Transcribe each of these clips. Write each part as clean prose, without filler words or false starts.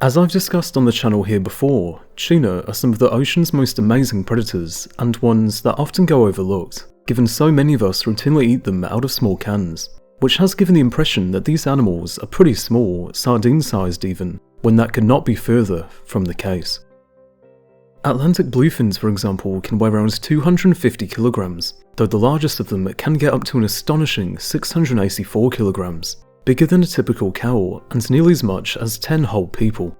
As I've discussed on the channel here before, tuna are some of the ocean's most amazing predators, and ones that often go overlooked, given so many of us routinely eat them out of small cans, which has given the impression that these animals are pretty small, sardine-sized even, when that could not be further from the case. Atlantic bluefins, for example, can weigh around 250 kilograms, though the largest of them can get up to an astonishing 684 kilograms, bigger than a typical cow and nearly as much as 10 whole people.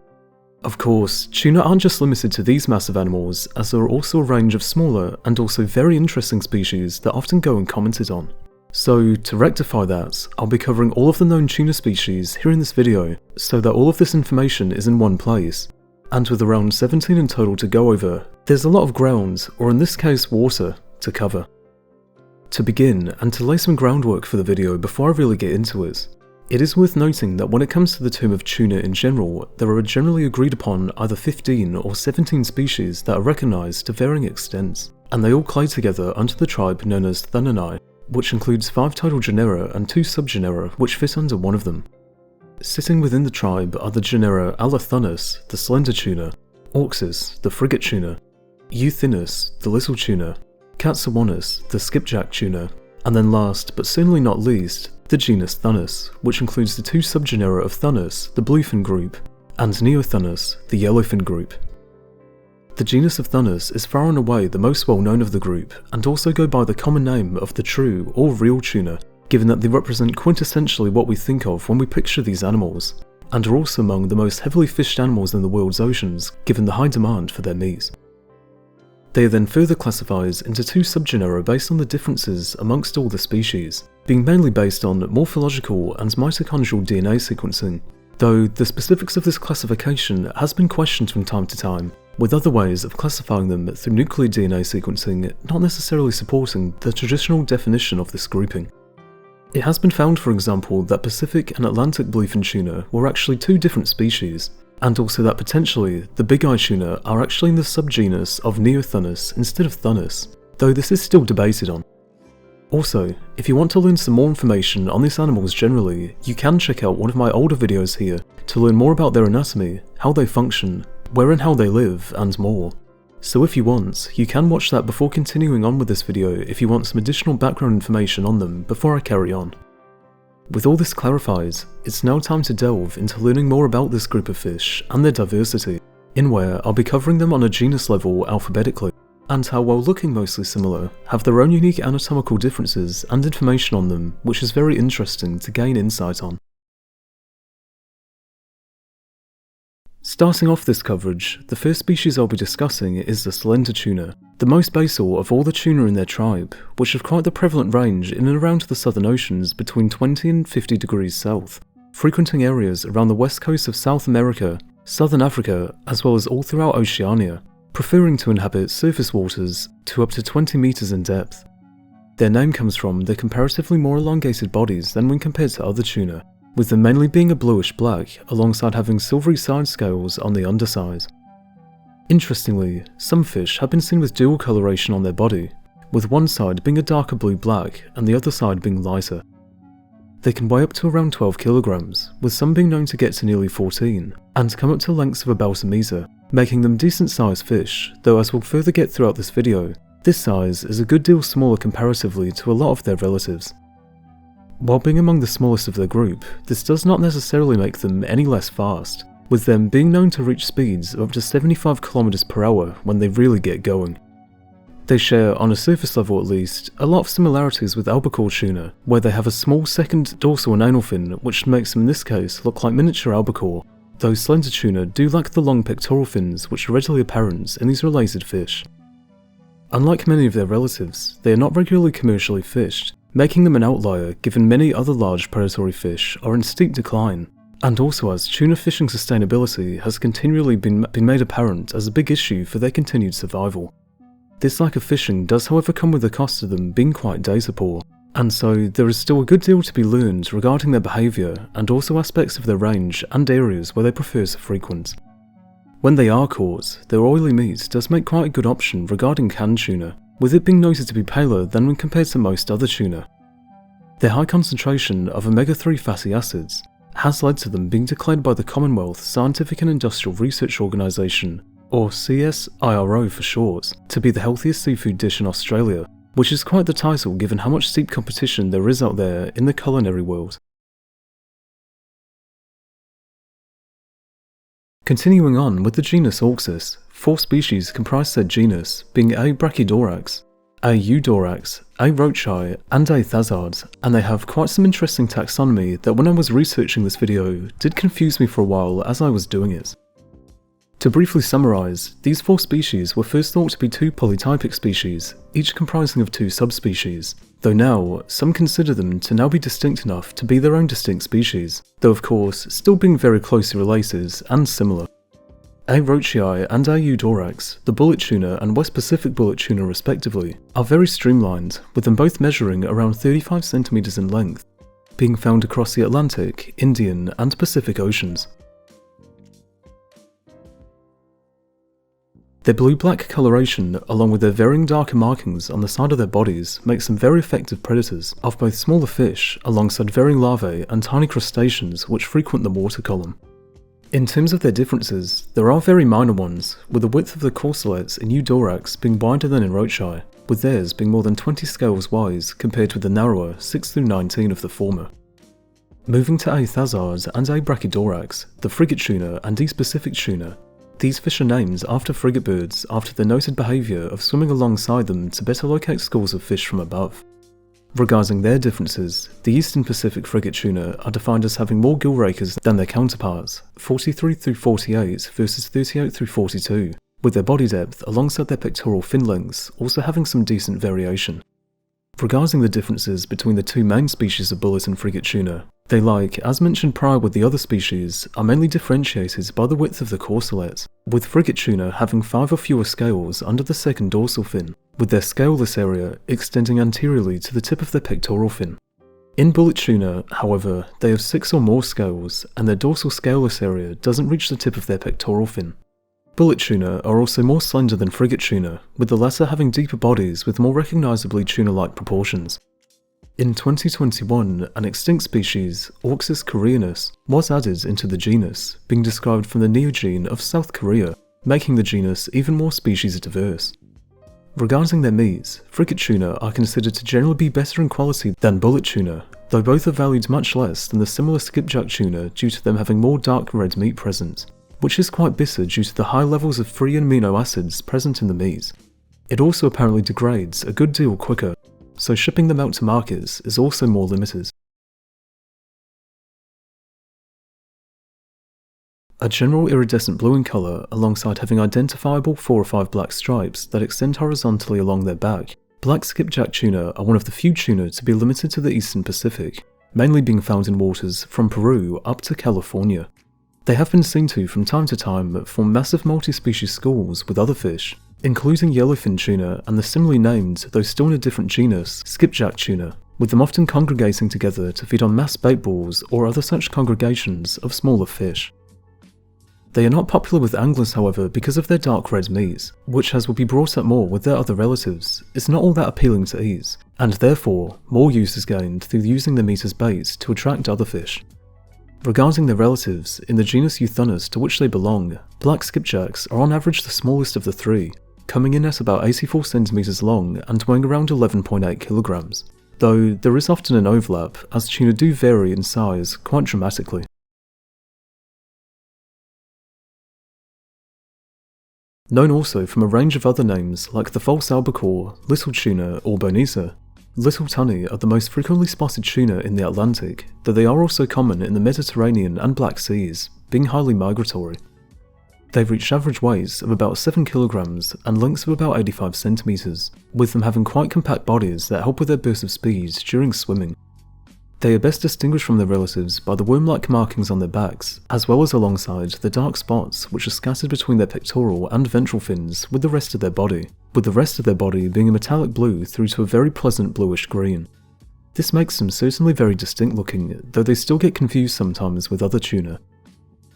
Of course, tuna aren't just limited to these massive animals, as there are also a range of smaller and also very interesting species that often go uncommented on. So, to rectify that, I'll be covering all of the known tuna species here in this video, so that all of this information is in one place. And with around 17 in total to go over, there's a lot of ground, or in this case water, to cover. To begin, and to lay some groundwork for the video before I really get into it, it is worth noting that when it comes to the term of tuna in general, there are generally agreed upon either 15 or 17 species that are recognised to varying extents, and they all clay together under the tribe known as Thunani, which includes 5 total genera and 2 subgenera which fit under one of them. Sitting within the tribe are the genera Alathunus, the Cender Tuna, Auxus, the frigate tuna, Euthinus, the little tuna, Katsawanus, the skipjack tuna, and then last but certainly not least, the genus Thunus, which includes the 2 subgenera of Thunus, the Bluefin group, and Neothunus, the Yellowfin group. The genus of Thunus is far and away the most well known of the group, and also go by the common name of the true or real tuna, given that they represent quintessentially what we think of when we picture these animals, and are also among the most heavily fished animals in the world's oceans, given the high demand for their meat. They are then further classified into 2 subgenera based on the differences amongst all the species, being mainly based on morphological and mitochondrial DNA sequencing, though the specifics of this classification has been questioned from time to time, with other ways of classifying them through nuclear DNA sequencing not necessarily supporting the traditional definition of this grouping. It has been found, for example, that Pacific and Atlantic bluefin tuna were actually 2 different species, and also that potentially the Bigeye Tuna are actually in the subgenus of Neothunus instead of Thunus, though this is still debated on. Also, if you want to learn some more information on these animals generally, you can check out one of my older videos here to learn more about their anatomy, how they function, where and how they live, and more. So if you want, you can watch that before continuing on with this video if you want some additional background information on them before I carry on. With all this clarified, it's now time to delve into learning more about this group of fish and their diversity, in where I'll be covering them on a genus level alphabetically, and how, while looking mostly similar, have their own unique anatomical differences and information on them which is very interesting to gain insight on. Starting off this coverage, the first species I'll be discussing is the Cender Tuna, the most basal of all the tuna in their tribe, which have quite the prevalent range in and around the southern oceans between 20 and 50 degrees south, frequenting areas around the west coast of South America, southern Africa, as well as all throughout Oceania, preferring to inhabit surface waters to up to 20 meters in depth. Their name comes from their comparatively more elongated bodies than when compared to other tuna, with them mainly being a bluish black alongside having silvery side scales on the underside. Interestingly, some fish have been seen with dual coloration on their body, with one side being a darker blue-black and the other side being lighter. They can weigh up to around 12 kilograms, with some being known to get to nearly 14, and come up to lengths of about a meter, making them decent sized fish, though as we'll further get throughout this video, this size is a good deal smaller comparatively to a lot of their relatives. While being among the smallest of their group, this does not necessarily make them any less fast, with them being known to reach speeds of up to 75 km per hour when they really get going. They share, on a surface level at least, a lot of similarities with albacore tuna, where they have a small second dorsal and anal fin which makes them in this case look like miniature albacore, though Cender Tuna do lack the long pectoral fins which are readily apparent in these related fish. Unlike many of their relatives, they are not regularly commercially fished, making them an outlier given many other large predatory fish are in steep decline, and also as tuna fishing sustainability has continually been made apparent as a big issue for their continued survival. This lack of fishing does however come with the cost of them being quite data poor, and so there is still a good deal to be learned regarding their behaviour and also aspects of their range and areas where they prefer to frequent. When they are caught, their oily meat does make quite a good option regarding canned tuna, with it being noted to be paler than when compared to most other tuna. Their high concentration of omega-3 fatty acids has led to them being declared by the Commonwealth Scientific and Industrial Research Organisation, or CSIRO for short, to be the healthiest seafood dish in Australia, which is quite the title given how much steep competition there is out there in the culinary world. Continuing on with the genus Auxus, 4 species comprise said genus, being A. brachydorans, A. eudorax, A. rochii, and A. thazards, and they have quite some interesting taxonomy that when I was researching this video did confuse me for a while as I was doing it. To briefly summarise, these 4 species were first thought to be 2 polytypic species, each comprising of 2 subspecies, though now some consider them to now be distinct enough to be their own distinct species, though of course still being very closely related and similar. A. rochii and A. eudorax, the bullet tuna and West Pacific bullet tuna respectively, are very streamlined, with them both measuring around 35 cm in length, being found across the Atlantic, Indian and Pacific Oceans. Their blue-black coloration, along with their varying darker markings on the side of their bodies, makes them very effective predators of both smaller fish, alongside varying larvae and tiny crustaceans which frequent the water column. In terms of their differences, there are very minor ones, with the width of the corselets in eudorax being wider than in rochii, with theirs being more than 20 scales wide compared with the narrower 6 through 19 of the former. Moving to A. thazards and A. brachydorans, the frigate tuna and East Pacific tuna, these fish are named after frigate birds after their noted behaviour of swimming alongside them to better locate schools of fish from above. Regarding their differences, the Eastern Pacific frigate tuna are defined as having more gill rakers than their counterparts, 43 through 48 versus 38 through 42, with their body depth alongside their pectoral fin lengths also having some decent variation. Regarding the differences between the 2 main species of bullet and frigate tuna, they, like as mentioned prior with the other species, are mainly differentiated by the width of the corselet, with frigate tuna having 5 or fewer scales under the second dorsal fin, with their scaleless area extending anteriorly to the tip of their pectoral fin. In bullet tuna, however, they have 6 or more scales, and their dorsal scaleless area doesn't reach the tip of their pectoral fin. Bullet tuna are also more slender than frigate tuna, with the latter having deeper bodies with more recognisably tuna-like proportions. In 2021, an extinct species, Auxus koreanus, was added into the genus, being described from the Neogene of South Korea, making the genus even more species diverse. Regarding their meat, frigate tuna are considered to generally be better in quality than bullet tuna, though both are valued much less than the similar skipjack tuna due to them having more dark red meat present, which is quite bitter due to the high levels of free amino acids present in the meat. It also apparently degrades a good deal quicker, so shipping them out to markets is also more limited. A general iridescent blue in colour alongside having identifiable 4 or 5 black stripes that extend horizontally along their back, black skipjack tuna are one of the few tuna to be limited to the Eastern Pacific, mainly being found in waters from Peru up to California. They have been seen to from time form massive multi-species schools with other fish, including Yellowfin Tuna and the similarly named, though still in a different genus, Skipjack Tuna, with them often congregating together to feed on mass bait balls or other such congregations of smaller fish. They are not popular with anglers however because of their dark red meat, which as will be brought up more with their other relatives, is not all that appealing to eat, and therefore more use is gained through using the meat as bait to attract other fish. Regarding their relatives, in the genus Euthunus to which they belong, black skipjacks are on average the smallest of the 3, coming in at about 84 cm long and weighing around 11.8 kg, though there is often an overlap as tuna do vary in size quite dramatically. Known also from a range of other names like the false albacore, little tuna or bonita, little tunny are the most frequently spotted tuna in the Atlantic, though they are also common in the Mediterranean and Black Seas, being highly migratory. They reach average weights of about 7 kg and lengths of about 85 cm, with them having quite compact bodies that help with their burst of speed during swimming. They are best distinguished from their relatives by the worm-like markings on their backs, as well as alongside the dark spots which are scattered between their pectoral and ventral fins with the rest of their body, with the rest of their body being a metallic blue through to a very pleasant bluish green. This makes them certainly very distinct looking, though they still get confused sometimes with other tuna.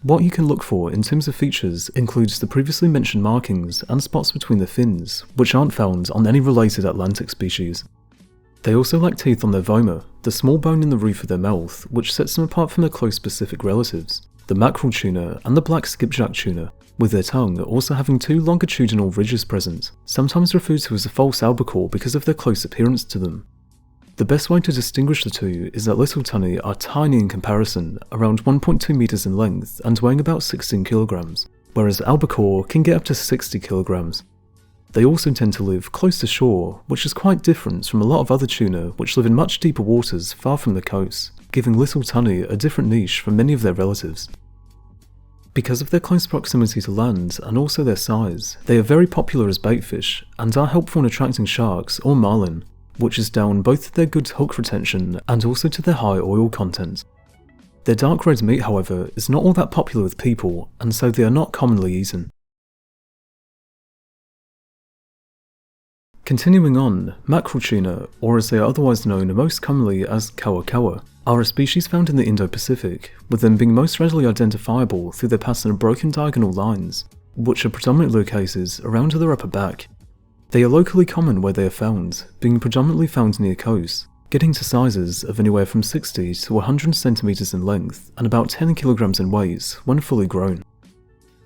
What you can look for in terms of features includes the previously mentioned markings and spots between the fins, which aren't found on any related Atlantic species. They also lack teeth on their vomer, the small bone in the roof of their mouth, which sets them apart from their close specific relatives, the mackerel tuna and the black skipjack tuna, with their tongue also having two longitudinal ridges present, sometimes referred to as a false albacore because of their close appearance to them. The best way to distinguish the two is that little tunny are tiny in comparison, around 1.2 meters in length and weighing about 16 kilograms, whereas albacore can get up to 60 kilograms. They also tend to live close to shore, which is quite different from a lot of other tuna which live in much deeper waters far from the coast, giving little tunny a different niche from many of their relatives. Because of their close proximity to land and also their size, they are very popular as bait fish and are helpful in attracting sharks or marlin, which is down both to their good hook retention and also to their high oil content. Their dark red meat, however, is not all that popular with people, and so they are not commonly eaten. Continuing on, mackerel tuna, or as they are otherwise known most commonly as kawa kawa, are a species found in the Indo-Pacific, with them being most readily identifiable through their pattern of broken diagonal lines, which are predominantly located around their upper back. They are locally common where they are found, being predominantly found near coasts, getting to sizes of anywhere from 60 to 100 centimeters in length and about 10 kilograms in weight when fully grown.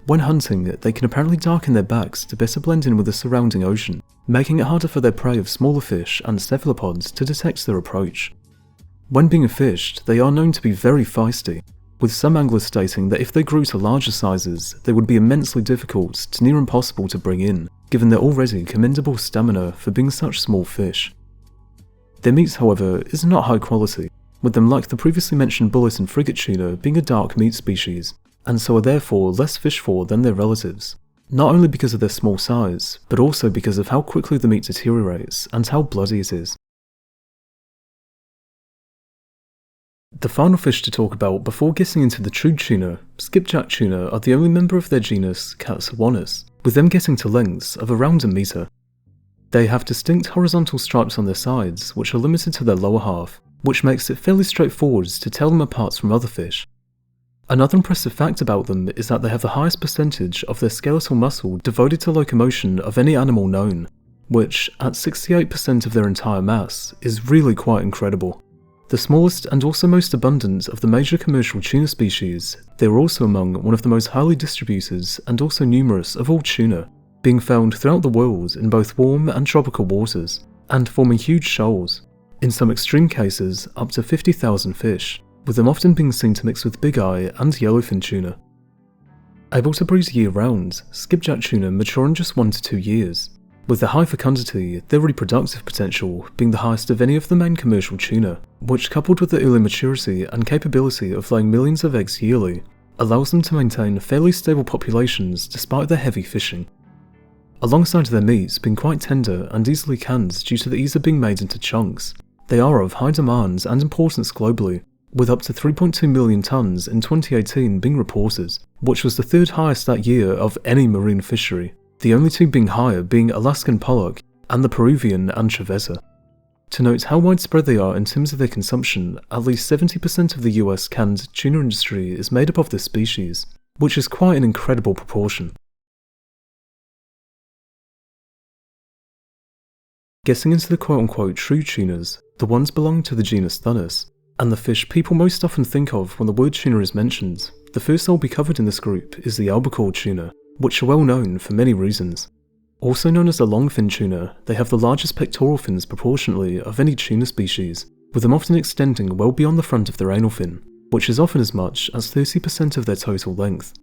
When hunting, they can apparently darken their backs to better blend in with the surrounding ocean, making it harder for their prey of smaller fish and cephalopods to detect their approach. When being fished, they are known to be very feisty, with some anglers stating that if they grew to larger sizes, they would be immensely difficult to near impossible to bring in, given their already commendable stamina for being such small fish. Their meat, however, is not high quality, with them like the previously mentioned bullet and frigate tuna being a dark meat species, and so are therefore less fished for than their relatives, not only because of their small size, but also because of how quickly the meat deteriorates and how bloody it is. The final fish to talk about before getting into the true tuna, skipjack tuna are the only member of their genus Catsawanus, with them getting to lengths of around a meter. They have distinct horizontal stripes on their sides, which are limited to their lower half, which makes it fairly straightforward to tell them apart from other fish. Another impressive fact about them is that they have the highest percentage of their skeletal muscle devoted to locomotion of any animal known, which, at 68% of their entire mass, is really quite incredible. The smallest and also most abundant of the major commercial tuna species, they are also among one of the most highly distributed and also numerous of all tuna, being found throughout the world in both warm and tropical waters, and forming huge shoals, in some extreme cases up to 50,000 fish, with them often being seen to mix with Bigeye and Yellowfin Tuna. Able to breed year-round, skipjack tuna mature in just 1 to 2 years, with their high fecundity, their reproductive potential being the highest of any of the main commercial tuna, which coupled with their early maturity and capability of laying millions of eggs yearly, allows them to maintain fairly stable populations despite their heavy fishing. Alongside their meat being quite tender and easily canned due to the ease of being made into chunks, they are of high demand and importance globally, with up to 3.2 million tonnes in 2018 being reported, which was the third highest that year of any marine fishery, the only two being higher being Alaskan pollock and the Peruvian anchoveta. To note how widespread they are in terms of their consumption, at least 70% of the US canned tuna industry is made up of this species, which is quite an incredible proportion. Getting into the quote-unquote true tunas, the ones belonging to the genus Thunus, and the fish people most often think of when the word tuna is mentioned, the first I'll be covered in this group is the albacore tuna, which are well known for many reasons. Also known as the Longfin Tuna, they have the largest pectoral fins proportionally of any tuna species, with them often extending well beyond the front of their anal fin, which is often as much as 30% of their total length.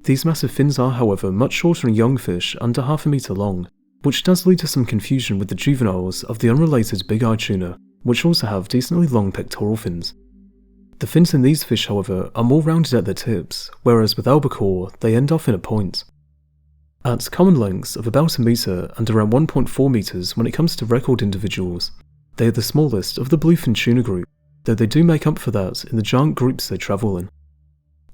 These massive fins are, however, much shorter in young fish under half a meter long, which does lead to some confusion with the juveniles of the unrelated Bigeye Tuna, which also have decently long pectoral fins. The fins in these fish, however, are more rounded at their tips, whereas with albacore, they end off in a point. At common lengths of about a meter and around 1.4 meters when it comes to record individuals, they are the smallest of the bluefin tuna group, though they do make up for that in the giant groups they travel in.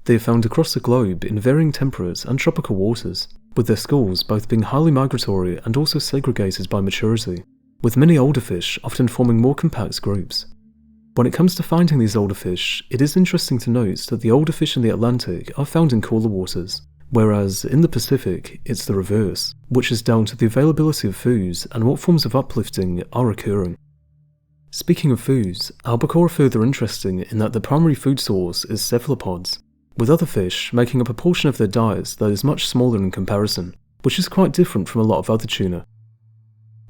They are found across the globe in varying temperate and tropical waters, with their schools both being highly migratory and also segregated by maturity, with many older fish often forming more compact groups. When it comes to finding these older fish, it is interesting to note that the older fish in the Atlantic are found in cooler waters, whereas in the Pacific it's the reverse, which is down to the availability of food and what forms of uplifting are occurring. Speaking of foods, albacore are further interesting in that their primary food source is cephalopods, with other fish making up a portion of their diets that is much smaller in comparison, which is quite different from a lot of other tuna.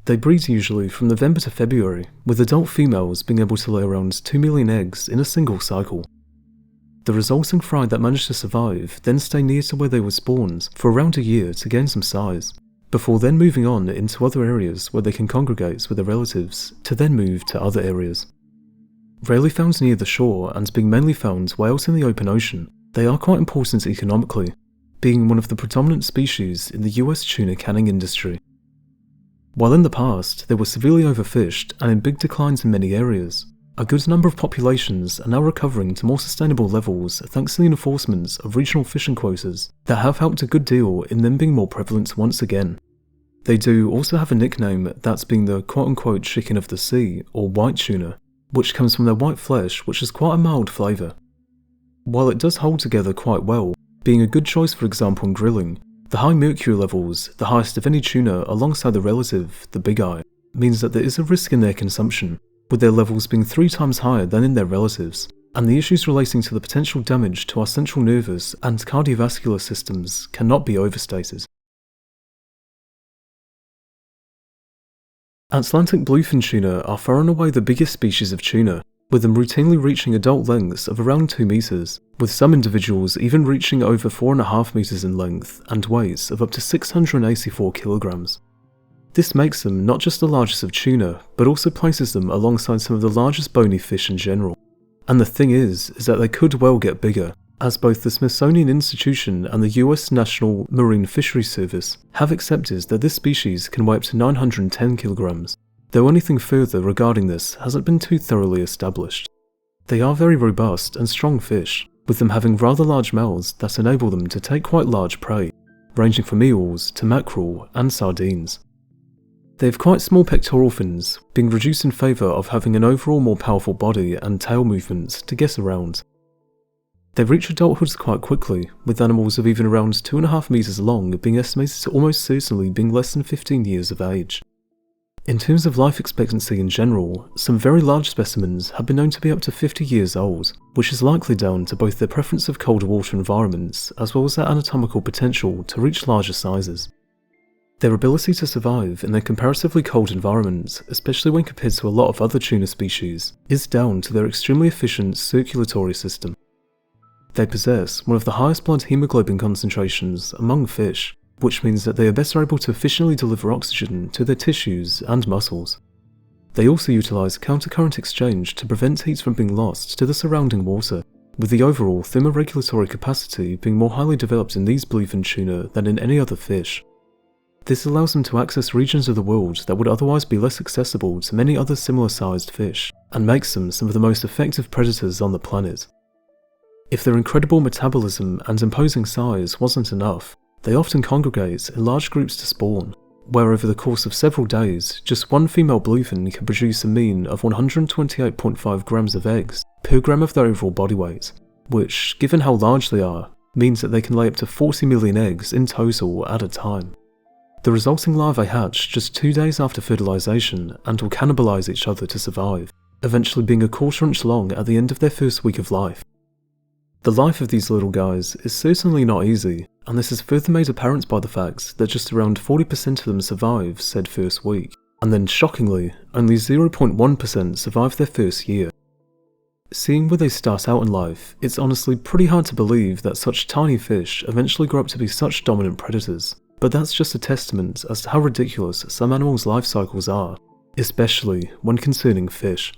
They breed usually from November to February, with adult females being able to lay around 2 million eggs in a single cycle. The resulting fry that manage to survive then stay near to where they were spawned for around a year to gain some size, before then moving on into other areas where they can congregate with their relatives, to then move to other areas. Rarely found near the shore and being mainly found way out in the open ocean, they are quite important economically, being one of the predominant species in the US tuna canning industry. While in the past they were severely overfished and in big declines in many areas, a good number of populations are now recovering to more sustainable levels thanks to the enforcement of regional fishing quotas that have helped a good deal in them being more prevalent once again. They do also have a nickname, that's being the quote-unquote chicken of the sea, or white tuna, which comes from their white flesh, which has quite a mild flavour. While it does hold together quite well, being a good choice for example in grilling, the high mercury levels, the highest of any tuna alongside the relative, the bigeye, means that there is a risk in their consumption, with their levels being 3 times higher than in their relatives, and the issues relating to the potential damage to our central nervous and cardiovascular systems cannot be overstated. Atlantic bluefin tuna are far and away the biggest species of tuna, with them routinely reaching adult lengths of around 2 meters, with some individuals even reaching over 4.5 meters in length and weights of up to 684 kilograms. This makes them not just the largest of tuna, but also places them alongside some of the largest bony fish in general. And the thing is that they could well get bigger, as both the Smithsonian Institution and the US National Marine Fisheries Service have accepted that this species can weigh up to 910 kilograms, though anything further regarding this hasn't been too thoroughly established. They are very robust and strong fish, with them having rather large mouths that enable them to take quite large prey, ranging from eels to mackerel and sardines. They have quite small pectoral fins, being reduced in favour of having an overall more powerful body and tail movements to get around. They reach adulthood quite quickly, with animals of even around 2.5 meters long being estimated to almost certainly being less than 15 years of age. In terms of life expectancy in general, some very large specimens have been known to be up to 50 years old, which is likely down to both their preference of cold water environments as well as their anatomical potential to reach larger sizes. Their ability to survive in their comparatively cold environment, especially when compared to a lot of other tuna species, is down to their extremely efficient circulatory system. They possess one of the highest blood hemoglobin concentrations among fish, which means that they are better able to efficiently deliver oxygen to their tissues and muscles. They also utilise countercurrent exchange to prevent heat from being lost to the surrounding water, with the overall thermoregulatory capacity being more highly developed in these bluefin tuna than in any other fish. This allows them to access regions of the world that would otherwise be less accessible to many other similar sized fish, and makes them some of the most effective predators on the planet. If their incredible metabolism and imposing size wasn't enough, they often congregate in large groups to spawn, where over the course of several days, just one female bluefin can produce a mean of 128.5 grams of eggs per gram of their overall body weight, which, given how large they are, means that they can lay up to 40 million eggs in total at a time. The resulting larvae hatch just 2 days after fertilization and will cannibalize each other to survive, eventually being a 1/4 inch long at the end of their first week of life. The life of these little guys is certainly not easy, and this is further made apparent by the fact that just around 40% of them survive said first week, and then shockingly, only 0.1% survive their first year. Seeing where they start out in life, it's honestly pretty hard to believe that such tiny fish eventually grow up to be such dominant predators, but that's just a testament as to how ridiculous some animals' life cycles are, especially when concerning fish.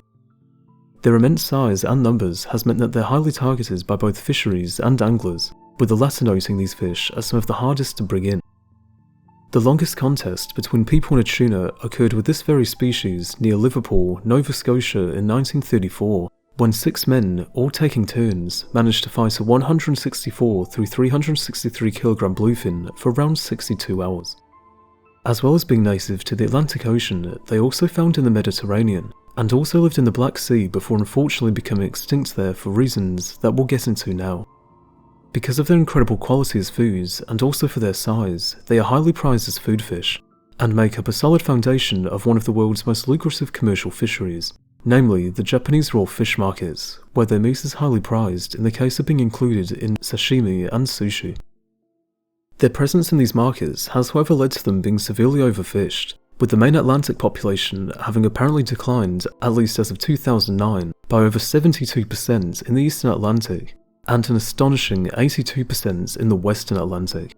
Their immense size and numbers has meant that they're highly targeted by both fisheries and anglers, with the latter noting these fish as some of the hardest to bring in. The longest contest between people and a tuna occurred with this very species near Liverpool, Nova Scotia in 1934, when 6 men, all taking turns, managed to fight a 164 through 363 kilogram bluefin for around 62 hours. As well as being native to the Atlantic Ocean, they also found in the Mediterranean, and also lived in the Black Sea before unfortunately becoming extinct there for reasons that we'll get into now. Because of their incredible quality as foods, and also for their size, they are highly prized as food fish, and make up a solid foundation of one of the world's most lucrative commercial fisheries, namely the Japanese raw fish markets, where their meat is highly prized in the case of being included in sashimi and sushi. Their presence in these markets has however led to them being severely overfished, with the main Atlantic population having apparently declined, at least as of 2009, by over 72% in the Eastern Atlantic, and an astonishing 82% in the Western Atlantic.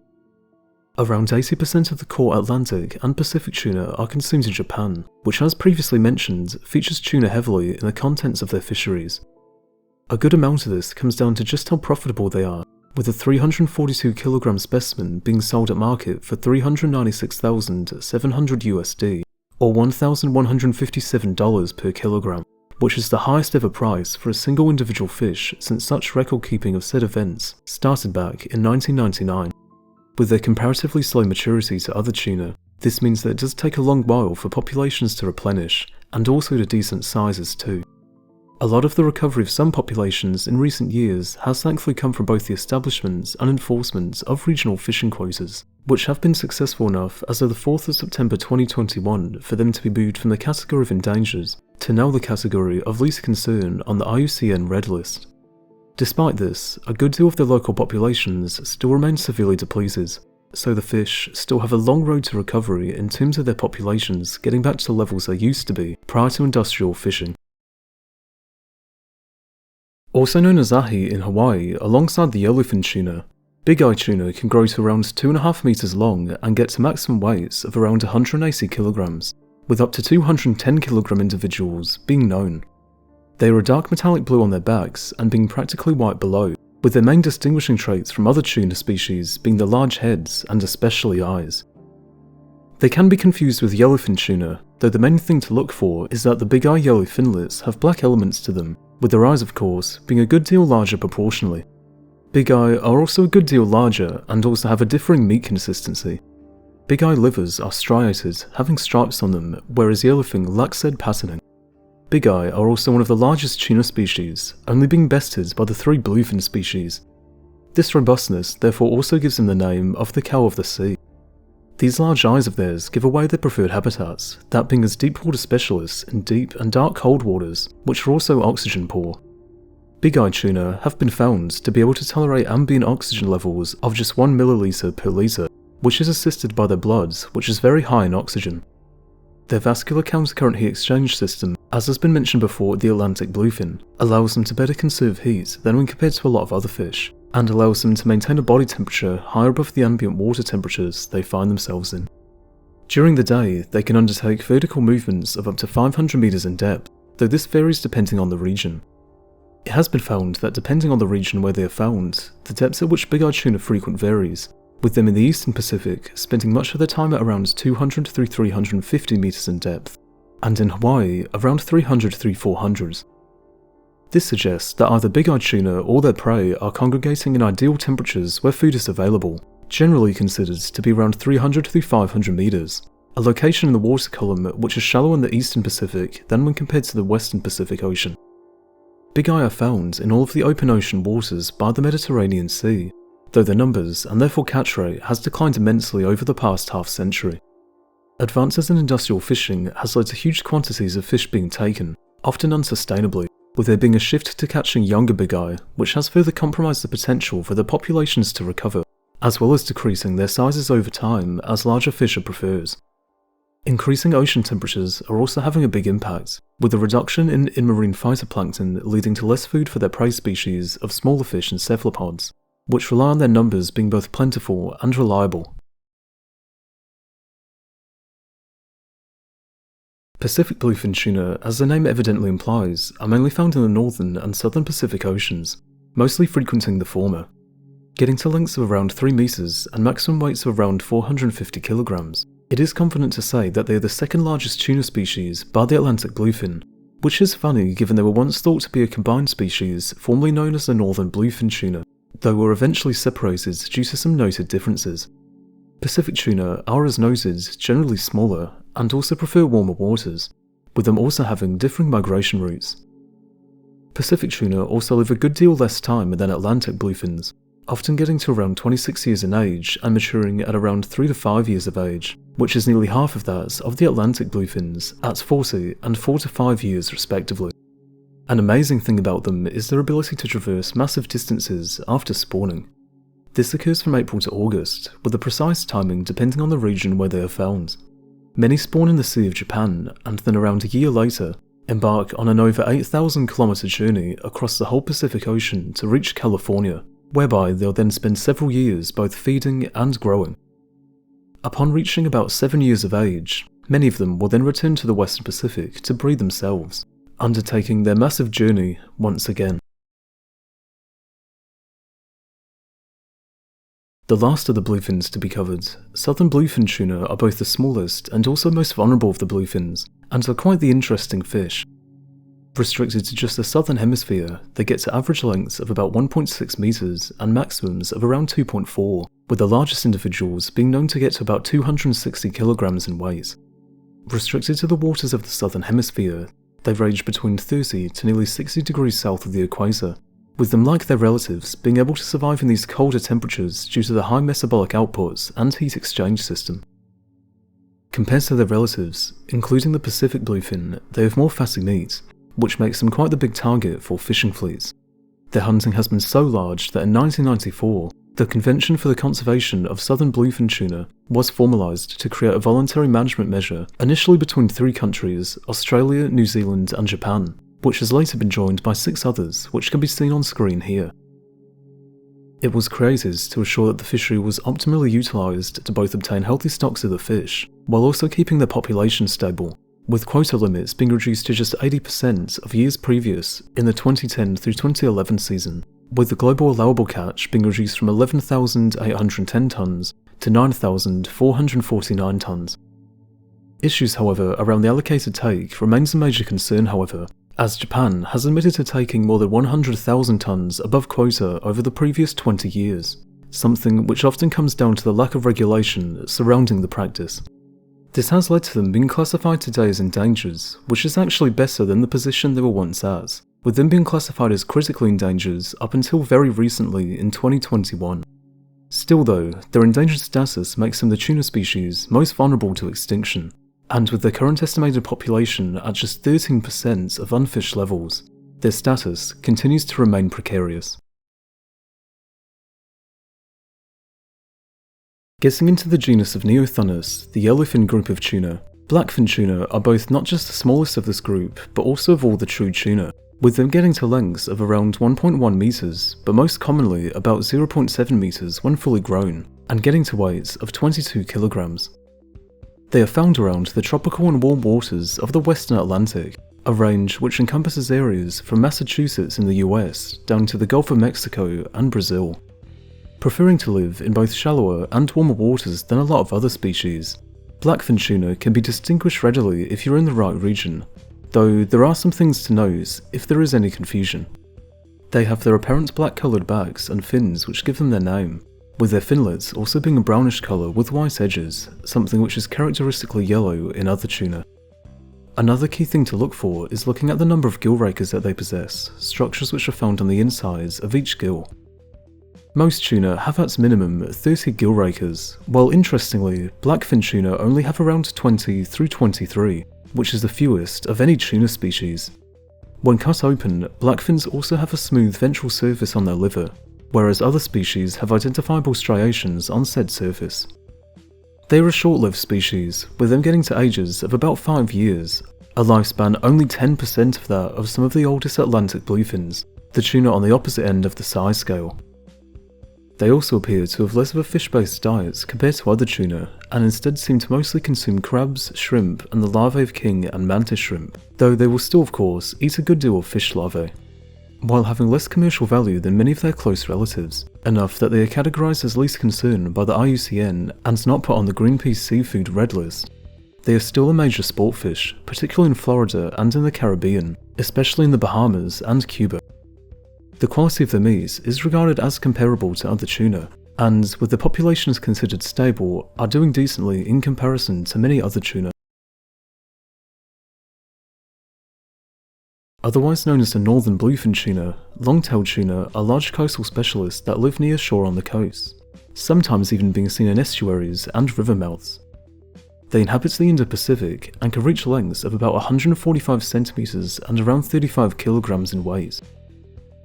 Around 80% of the core Atlantic and Pacific tuna are consumed in Japan, which, as previously mentioned, features tuna heavily in the contents of their fisheries. A good amount of this comes down to just how profitable they are, with a 342 kg specimen being sold at market for $396,700 USD, or $1,157 per kilogram, which is the highest ever price for a single individual fish since such record keeping of said events started back in 1999. With their comparatively slow maturity to other tuna, this means that it does take a long while for populations to replenish, and also to decent sizes too. A lot of the recovery of some populations in recent years has thankfully come from both the establishment and enforcement of regional fishing quotas, which have been successful enough as of the 4th of September 2021 for them to be moved from the category of endangered to now the category of least concern on the IUCN Red List. Despite this, a good deal of their local populations still remain severely depleted, so the fish still have a long road to recovery in terms of their populations getting back to the levels they used to be prior to industrial fishing. Also known as ahi in Hawaii alongside the Yellowfin Tuna, Bigeye Tuna can grow to around 2.5 meters long and get to maximum weights of around 180 kilograms, with up to 210 kilogram individuals being known. They are a dark metallic blue on their backs and being practically white below, with their main distinguishing traits from other tuna species being the large heads and especially eyes. They can be confused with yellowfin tuna, though the main thing to look for is that the big-eye yellow finlets have black elements to them, with their eyes of course being a good deal larger proportionally. Bigeye are also a good deal larger and also have a differing meat consistency. Bigeye livers are striated, having stripes on them, whereas yellowfin lack said patterning. Bigeye are also one of the largest tuna species, only being bested by the 3 bluefin species. This robustness therefore also gives them the name of the cow of the sea. These large eyes of theirs give away their preferred habitats, that being as deep water specialists in deep and dark cold waters, which are also oxygen poor. Bigeye tuna have been found to be able to tolerate ambient oxygen levels of just 1 milliliter per liter, which is assisted by their blood, which is very high in oxygen. Their vascular countercurrent heat exchange system, as has been mentioned before with the Atlantic bluefin, allows them to better conserve heat than when compared to a lot of other fish, and allows them to maintain a body temperature higher above the ambient water temperatures they find themselves in. During the day, they can undertake vertical movements of up to 500 meters in depth, though this varies depending on the region. It has been found that depending on the region where they are found, the depth at which big-eyed tuna frequent varies, with them in the eastern Pacific spending much of their time at around 200 through 350 meters in depth, and in Hawaii around 300 through 400. This suggests that either big-eyed tuna or their prey are congregating in ideal temperatures where food is available, generally considered to be around 300 through 500 meters, a location in the water column which is shallower in the eastern Pacific than when compared to the western Pacific Ocean. Bigeye are found in all of the open ocean waters by the Mediterranean Sea, though their numbers and therefore catch rate has declined immensely over the past half-century. Advances in industrial fishing has led to huge quantities of fish being taken, often unsustainably, with there being a shift to catching younger bigeye, which has further compromised the potential for their populations to recover, as well as decreasing their sizes over time as larger fish are preferred. Increasing ocean temperatures are also having a big impact, with a reduction in marine phytoplankton leading to less food for their prey species of smaller fish and cephalopods, which rely on their numbers being both plentiful and reliable. Pacific bluefin tuna, as the name evidently implies, are mainly found in the northern and southern Pacific Oceans, mostly frequenting the former. Getting to lengths of around 3 meters and maximum weights of around 450 kilograms, it is confident to say that they are the second largest tuna species by the Atlantic bluefin, which is funny given they were once thought to be a combined species formerly known as the northern bluefin tuna, though were eventually separated due to some noted differences. Pacific tuna are, as noted, generally smaller and also prefer warmer waters, with them also having differing migration routes. Pacific tuna also live a good deal less time than Atlantic bluefins, often getting to around 26 years in age and maturing at around 3 to 5 years of age, which is nearly half of that of the Atlantic bluefins at 40 and 4 to 5 years respectively. An amazing thing about them is their ability to traverse massive distances after spawning. This occurs from April to August, with the precise timing depending on the region where they are found. Many spawn in the Sea of Japan, and then around a year later, embark on an over 8,000 km journey across the whole Pacific Ocean to reach California, whereby they'll then spend several years both feeding and growing. Upon reaching about 7 years of age, many of them will then return to the Western Pacific to breed themselves, undertaking their massive journey once again. The last of the bluefins to be covered, southern bluefin tuna are both the smallest and also most vulnerable of the bluefins, and are quite the interesting fish. Restricted to just the southern hemisphere, they get to average lengths of about 1.6 metres and maximums of around 2.4, with the largest individuals being known to get to about 260 kilograms in weight. Restricted to the waters of the southern hemisphere, they range between 30 to nearly 60 degrees south of the equator, with them, like their relatives, being able to survive in these colder temperatures due to the high metabolic outputs and heat exchange system. Compared to their relatives, including the Pacific bluefin, they have more fatty meat, which makes them quite the big target for fishing fleets. Their hunting has been so large that in 1994, the Convention for the Conservation of Southern Bluefin Tuna was formalised to create a voluntary management measure initially between 3 countries, Australia, New Zealand and Japan, which has later been joined by 6 others, which can be seen on screen here. It was created to ensure that the fishery was optimally utilised to both obtain healthy stocks of the fish, while also keeping their population stable, with quota limits being reduced to just 80% of years previous in the 2010 through 2011 season, with the global allowable catch being reduced from 11,810 tonnes to 9,449 tonnes. Issues, however, around the allocated take remains a major concern, however, as Japan has admitted to taking more than 100,000 tonnes above quota over the previous 20 years, something which often comes down to the lack of regulation surrounding the practice. This has led to them being classified today as endangered, which is actually better than the position they were once at, with them being classified as critically endangered up until very recently in 2021. Still though, their endangered status makes them the tuna species most vulnerable to extinction, and with their current estimated population at just 13% of unfished levels, their status continues to remain precarious. Getting into the genus of Neothunus, the yellowfin group of tuna, Blackfin Tuna are both not just the smallest of this group, but also of all the true tuna, with them getting to lengths of around 1.1 metres, but most commonly about 0.7 metres when fully grown, and getting to weights of 22 kilograms. They are found around the tropical and warm waters of the Western Atlantic, a range which encompasses areas from Massachusetts in the US down to the Gulf of Mexico and Brazil. Preferring to live in both shallower and warmer waters than a lot of other species, Blackfin tuna can be distinguished readily if you're in the right region, though there are some things to note if there is any confusion. They have their apparent black coloured backs and fins which give them their name, with their finlets also being a brownish colour with white edges, something which is characteristically yellow in other tuna. Another key thing to look for is looking at the number of gill rakers that they possess, structures which are found on the insides of each gill. Most tuna have at minimum 30 gill rakers, while interestingly, Blackfin tuna only have around 20 through 23, which is the fewest of any tuna species. When cut open, blackfins also have a smooth ventral surface on their liver, whereas other species have identifiable striations on said surface. They are a short-lived species, with them getting to ages of about 5 years, a lifespan only 10% of that of some of the oldest Atlantic bluefins, the tuna on the opposite end of the size scale. They also appear to have less of a fish-based diet compared to other tuna, and instead seem to mostly consume crabs, shrimp, and the larvae of king and mantis shrimp, though they will still of course eat a good deal of fish larvae. While having less commercial value than many of their close relatives, enough that they are categorised as least concern by the IUCN and not put on the Greenpeace Seafood Red List, they are still a major sport fish, particularly in Florida and in the Caribbean, especially in the Bahamas and Cuba. The quality of their meat is regarded as comparable to other tuna, and with the populations considered stable, are doing decently in comparison to many other tuna. Otherwise known as the northern bluefin tuna, Longtail Tuna are large coastal specialists that live near shore on the coast, sometimes even being seen in estuaries and river mouths. They inhabit the Indo-Pacific and can reach lengths of about 145 centimeters and around 35 kilograms in weight.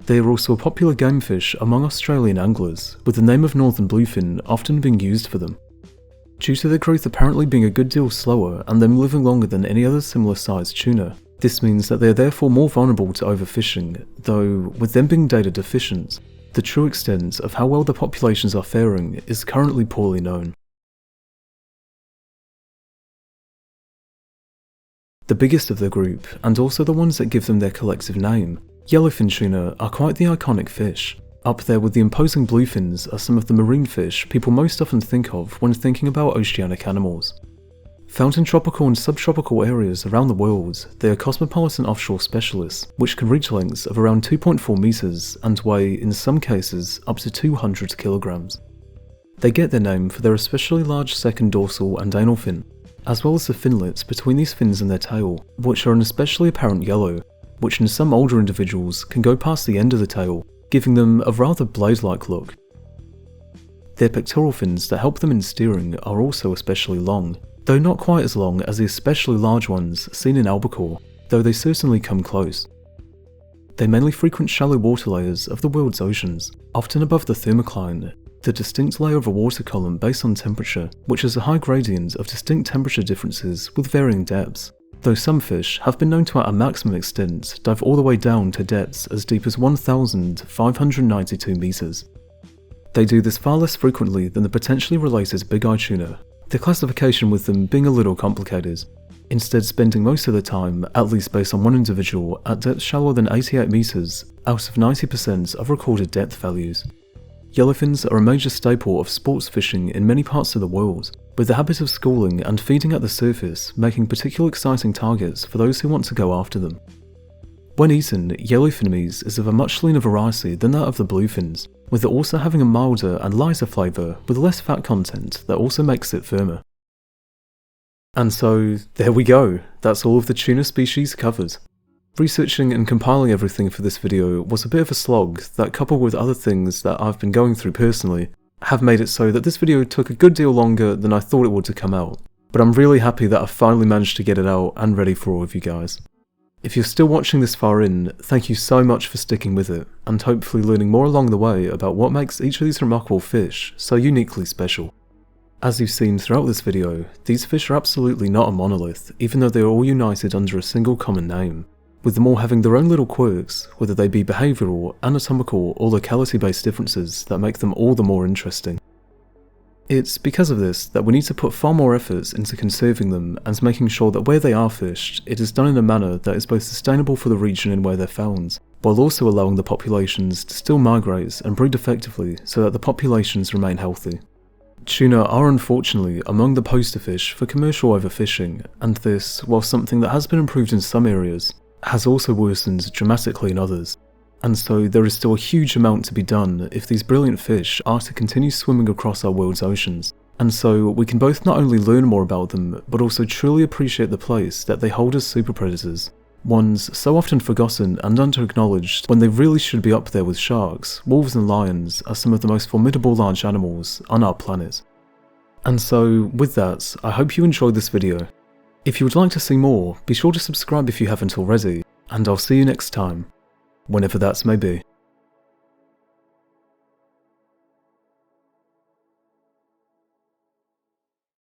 They are also a popular game fish among Australian anglers, with the name of northern bluefin often being used for them. Due to their growth apparently being a good deal slower and them living longer than any other similar sized tuna, this means that they are therefore more vulnerable to overfishing, though with them being data deficient, the true extent of how well the populations are faring is currently poorly known. The biggest of the group, and also the ones that give them their collective name, Yellowfin Tuna, are quite the iconic fish. Up there with the imposing bluefins are some of the marine fish people most often think of when thinking about oceanic animals. Found in tropical and subtropical areas around the world, they are cosmopolitan offshore specialists, which can reach lengths of around 2.4 meters and weigh, in some cases, up to 200 kilograms. They get their name for their especially large second dorsal and anal fin, as well as the finlets between these fins and their tail, which are an especially apparent yellow, which in some older individuals can go past the end of the tail, giving them a rather blade-like look. Their pectoral fins that help them in steering are also especially long, though not quite as long as the especially large ones seen in albacore, though they certainly come close. They mainly frequent shallow water layers of the world's oceans, often above the thermocline, the distinct layer of a water column based on temperature, which is a high gradient of distinct temperature differences with varying depths, though some fish have been known to at a maximum extent dive all the way down to depths as deep as 1,592 meters. They do this far less frequently than the potentially related Bigeye Tuna, the classification with them being a little complicated, instead spending most of the time, at least based on one individual, at depths shallower than 88 meters out of 90% of recorded depth values. Yellowfins are a major staple of sports fishing in many parts of the world, with the habit of schooling and feeding at the surface making particularly exciting targets for those who want to go after them. When eaten, yellowfin meat is of a much leaner variety than that of the bluefins, with it also having a milder and lighter flavour with less fat content that also makes it firmer. And so, there we go, that's all of the tuna species covered. Researching and compiling everything for this video was a bit of a slog that, coupled with other things that I've been going through personally, have made it so that this video took a good deal longer than I thought it would to come out, but I'm really happy that I finally managed to get it out and ready for all of you guys. If you're still watching this far in, thank you so much for sticking with it, and hopefully learning more along the way about what makes each of these remarkable fish so uniquely special. As you've seen throughout this video, these fish are absolutely not a monolith, even though they are all united under a single common name, with them all having their own little quirks, whether they be behavioural, anatomical or locality-based differences that make them all the more interesting. It's because of this that we need to put far more efforts into conserving them and making sure that where they are fished, it is done in a manner that is both sustainable for the region and where they're found, while also allowing the populations to still migrate and breed effectively so that the populations remain healthy. Tuna are unfortunately among the poster fish for commercial overfishing, and this, while something that has been improved in some areas, has also worsened dramatically in others, and so there is still a huge amount to be done if these brilliant fish are to continue swimming across our world's oceans, and so we can both not only learn more about them, but also truly appreciate the place that they hold as super predators, ones so often forgotten and under-acknowledged when they really should be up there with sharks, wolves and lions as some of the most formidable large animals on our planet. And so, with that, I hope you enjoyed this video. If you would like to see more, be sure to subscribe if you haven't already, and I'll see you next time, whenever that may be.